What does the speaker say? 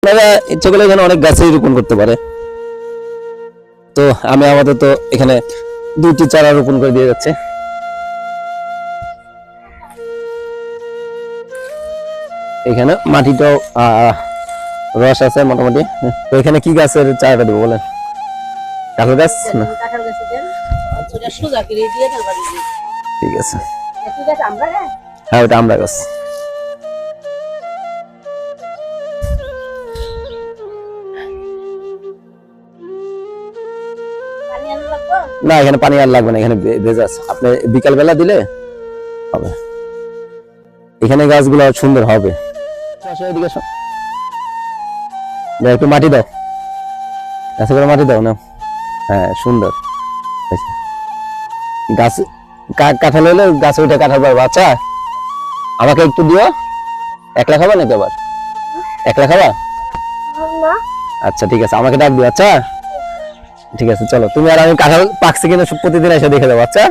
আপনারা ইচ্ছে করলে এখানে অনেক গাছই রোপণ করতে পারে। তো আমি আপাতত এখানে 2টি চারা রোপণ করে দিয়ে যাচ্ছে। এখানে মাটিটাও রস আছে মোটামুটি। তো এখানে কি গাছের চারাটা দেবো বলেন? কাঁঠাল গাছ না? ঠিক আছে, হ্যাঁ ওটা আমরা গাছ। না এখানে পানি আর লাগবে না, এখানে ভেজা আছে, আপনি বিকাল বেলা দিলে হবে। এখানে গাছগুলো সুন্দর হবে। এদিকে আসো, একটু মাটি দাও, গাছে করে মাটি দাও না। হ্যাঁ সুন্দর গাছ। কাঁঠাল হলে গাছে উঠে কাঁঠাল পারবো। আচ্ছা আমাকে একটু দিও। একলা খাবা নাকি আবার? একলা খাবা? আচ্ছা ঠিক আছে, আমাকে ডাক দিও। আচ্ছা ঠিক আছে, চলো তুমি আর আমি কাঁঠাল পাকছে কিনা প্রতিদিন এসে দেখে যাবো। আচ্ছা।